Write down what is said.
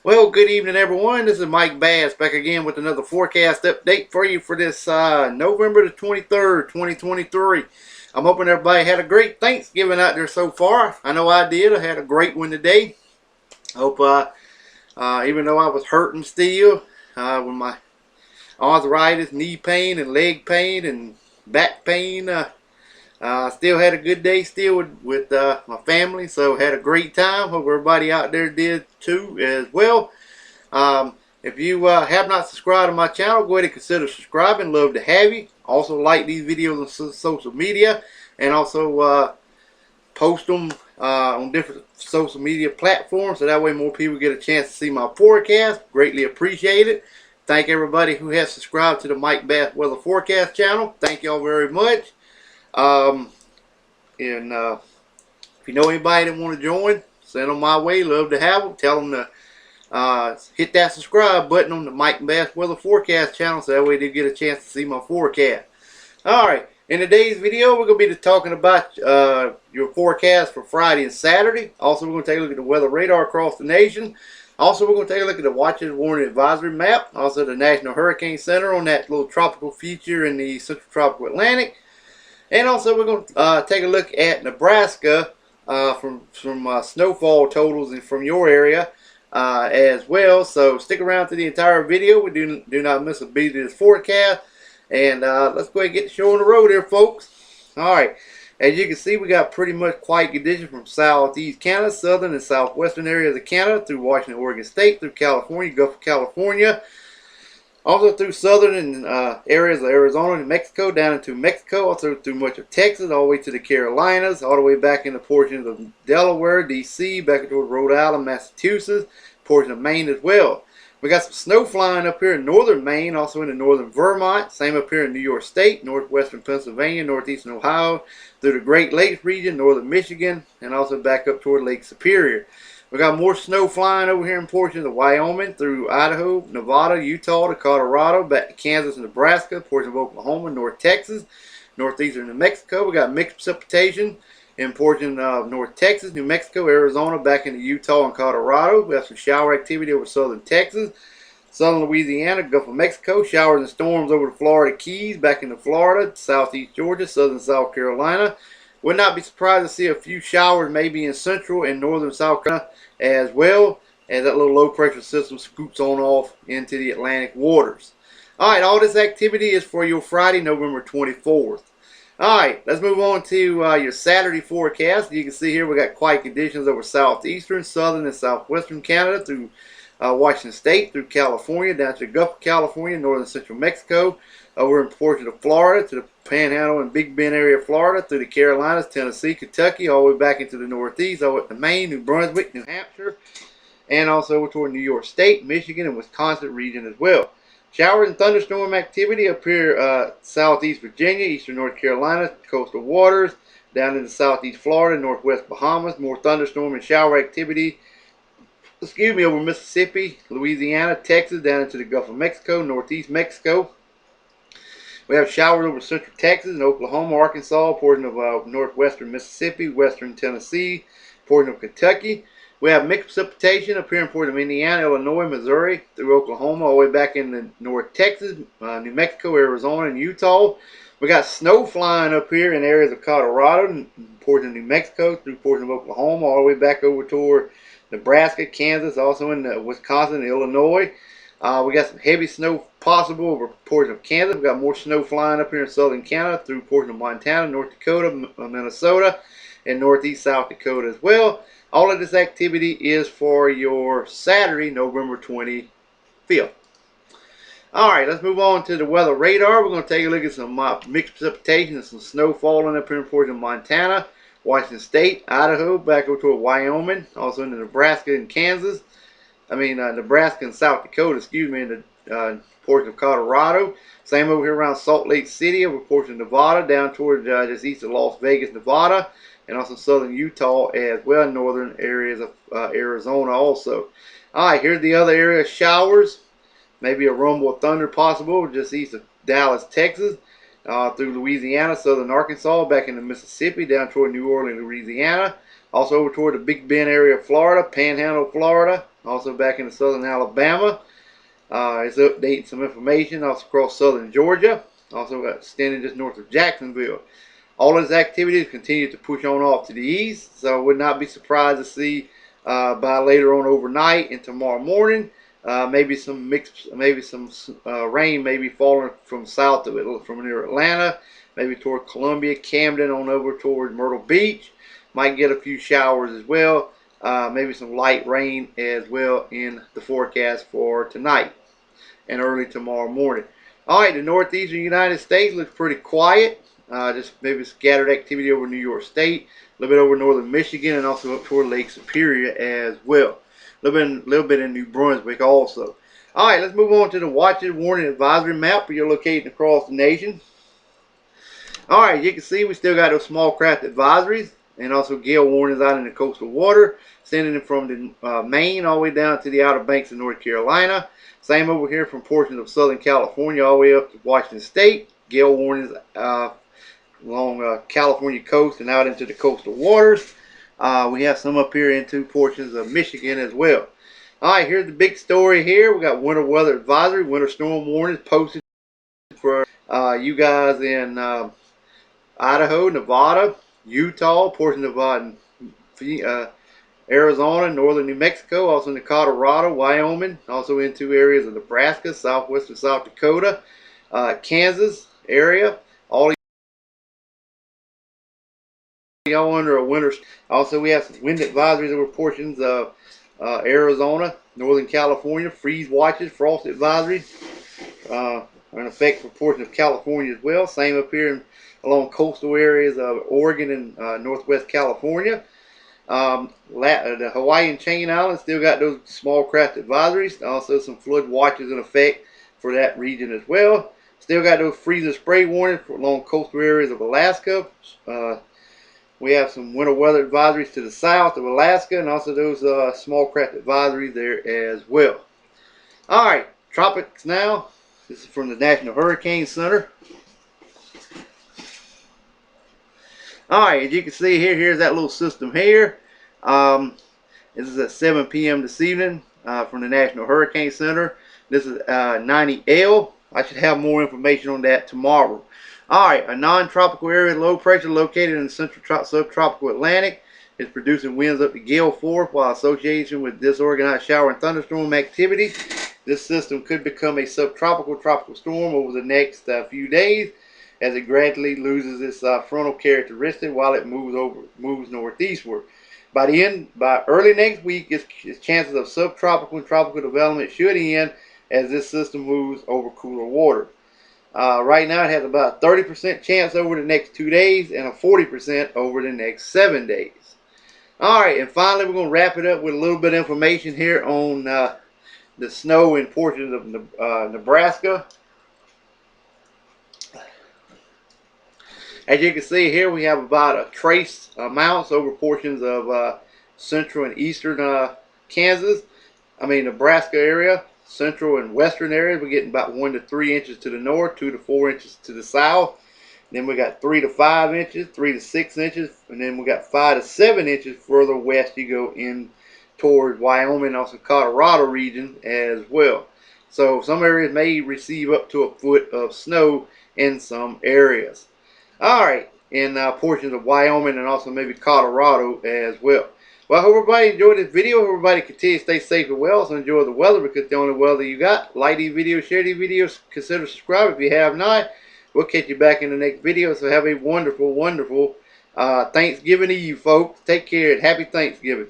Well, good evening, everyone. This is Mike Bass back again with another forecast update for you for this November the 23rd, 2023. I'm hoping everybody had a great Thanksgiving out there so far. I know I did. I had a great one today. I hope, even though I was hurting still with my arthritis, knee pain, and leg pain, and back pain, still had a good day still with my family, so had a great time. Hope everybody out there did too as well. If you have not subscribed to my channel, go ahead and consider subscribing. Love to have you. Also like these videos on social media and also post them on different social media platforms so that way more people get a chance to see my forecast. Greatly appreciate it. Thank everybody who has subscribed to the Mike Bass Weather Forecast channel. Thank y'all very much. And if you know anybody that want to join, send them my way. Love to have them. Tell them to hit that subscribe button on the Mike Bass Weather Forecast channel so that way they get a chance to see my forecast. Alright, in today's video we're going to be talking about your forecast for Friday and Saturday. Also we're going to take a look at the weather radar across the nation. Also we're going to take a look at the Watches Warning Advisory map. Also the National Hurricane Center on that little tropical feature in the Central Tropical Atlantic. And also we're going to take a look at Nebraska from Snowfall Totals and from your area as well. So stick around to the entire video. We do not miss a beat of this forecast. And let's go ahead and get the show on the road here, folks. Alright, as you can see, we got pretty much quiet conditions from southeast Canada, southern and southwestern areas of Canada, through Washington, Oregon State, through California, Gulf of California. Also through southern areas of Arizona and Mexico, down into Mexico, also through much of Texas, all the way to the Carolinas, all the way back into portions of Delaware, D.C., back toward Rhode Island, Massachusetts, portion of Maine as well. We got some snow flying up here in northern Maine, also into northern Vermont, same up here in New York State, northwestern Pennsylvania, northeastern Ohio, through the Great Lakes region, northern Michigan, and also back up toward Lake Superior. We got more snow flying over here in portions of Wyoming, through Idaho, Nevada, Utah, to Colorado, back to Kansas and Nebraska, portions of Oklahoma, North Texas, northeastern New Mexico. We got mixed precipitation in portions of North Texas, New Mexico, Arizona, back into Utah and Colorado. We have some shower activity over southern Texas, southern Louisiana, Gulf of Mexico, showers and storms over the Florida Keys, back into Florida, southeast Georgia, southern South Carolina. Would not be surprised to see a few showers maybe in central and northern South Carolina as well as that little low pressure system scoots on off into the Atlantic waters. Alright, all this activity is for your Friday, November 24th. Alright, let's move on to your Saturday forecast. You can see here we got quiet conditions over southeastern, southern, and southwestern Canada, through Washington State, through California, down to the Gulf of California, northern central Mexico, over in portions of Florida, to the Panhandle and Big Bend area of Florida, through the Carolinas, Tennessee, Kentucky, all the way back into the Northeast, all the way to Maine, New Brunswick, New Hampshire, and also toward New York State, Michigan, and Wisconsin region as well. Showers and thunderstorm activity up here southeast Virginia, eastern North Carolina, coastal waters, down into southeast Florida, northwest Bahamas. More thunderstorm and shower activity, over Mississippi, Louisiana, Texas, down into the Gulf of Mexico, northeast Mexico. We have showers over central Texas and Oklahoma, Arkansas, portion of northwestern Mississippi, western Tennessee, portion of Kentucky. We have mixed precipitation up here in portion of Indiana, Illinois, Missouri, through Oklahoma, all the way back into North Texas, New Mexico, Arizona, and Utah. We got snow flying up here in areas of Colorado, portion of New Mexico, through portion of Oklahoma, all the way back over toward Nebraska, Kansas, also in Wisconsin and Illinois. We got some heavy snow possible over portion of Kansas. We got more snow flying up here in southern Canada, through portion of Montana, North Dakota, Minnesota, and northeast South Dakota as well. All of this activity is for your Saturday, November 25th. Alright, let's move on to the weather radar. We're going to take a look at some mixed precipitation and some snow falling up here in portion of Montana, Washington State, Idaho, back over toward Wyoming, also into Nebraska and Kansas. Nebraska and South Dakota, in the portion of Colorado. Same over here around Salt Lake City, over portion of Nevada, down toward just east of Las Vegas, Nevada, and also southern Utah as well, northern areas of Arizona also. Alright, here's the other area of showers. Maybe a rumble of thunder possible just east of Dallas, Texas, through Louisiana, southern Arkansas, back into Mississippi, down toward New Orleans, Louisiana. Also over toward the Big Bend area of Florida, Panhandle, Florida. Also back into southern Alabama. It's updating some information. Also across southern Georgia. Also got extending just north of Jacksonville. All of these activities continue to push on off to the east. So I would not be surprised to see by later on overnight and tomorrow morning. Maybe some rain may be falling from south of it, from near Atlanta, maybe toward Columbia, Camden, on over toward Myrtle Beach. Might get a few showers as well. Maybe some light rain as well in the forecast for tonight and early tomorrow morning. All right, the northeastern United States looks pretty quiet. Just maybe scattered activity over New York State, a little bit over northern Michigan, and also up toward Lake Superior as well. A little bit in New Brunswick also. All right, let's move on to the watches, warning, advisory map where you're located across the nation. All right, you can see we still got those small craft advisories and also gale warnings out in the coastal water, sending them from the Maine all the way down to the Outer Banks of North Carolina. Same over here from portions of Southern California all the way up to Washington State. Gale warnings along California coast and out into the coastal waters. We have some up here into portions of Michigan as well. All right, here's the big story here. We got winter weather advisory, winter storm warnings posted for you guys in Idaho, Nevada, Utah, portions of Arizona, northern New Mexico, also into Colorado, Wyoming, also into areas of Nebraska, southwest of South Dakota, Kansas area. All y'all under a winter. Also, we have some wind advisories over portions of Arizona, Northern California, freeze watches, frost advisories are in effect for portions of California as well. Same up here along coastal areas of Oregon and northwest California. The Hawaiian Chain Islands still got those small craft advisories. Also some flood watches in effect for that region as well. Still got those freeze and spray warnings for along coastal areas of Alaska. We have some winter weather advisories to the south of Alaska, and also those small craft advisories there as well. All right, tropics now. This is from the National Hurricane Center. All right, as you can see here, here's that little system here. This is at 7 p.m. this evening from the National Hurricane Center. This is 90L. I should have more information on that tomorrow. All right, a non-tropical area of low pressure located in the central subtropical Atlantic is producing winds up to gale force while association with disorganized shower and thunderstorm activity. This system could become a subtropical tropical storm over the next few days as it gradually loses its frontal characteristic while it moves northeastward. By early next week, its chances of subtropical and tropical development should end as this system moves over cooler water. Right now it has about a 30% chance over the next 2 days and a 40% over the next 7 days. Alright, and finally we're going to wrap it up with a little bit of information here on the snow in portions of Nebraska. As you can see here, we have about a trace amounts over portions of central and eastern Nebraska area. Central and western areas, we're getting about 1 to 3 inches to the north, 2 to 4 inches to the south. Then we got 3 to 5 inches, 3 to 6 inches, and then we got 5 to 7 inches further west you go in towards Wyoming, also Colorado region as well. So some areas may receive up to a foot of snow in some areas. All right, in portions of Wyoming and also maybe Colorado as well. Well, I hope everybody enjoyed this video. Hope everybody continue to stay safe and well. So enjoy the weather because it's the only weather you got. Like these videos, share these videos, consider subscribe if you have not. We'll catch you back in the next video. So have a wonderful, wonderful Thanksgiving Eve, folks. Take care and happy Thanksgiving.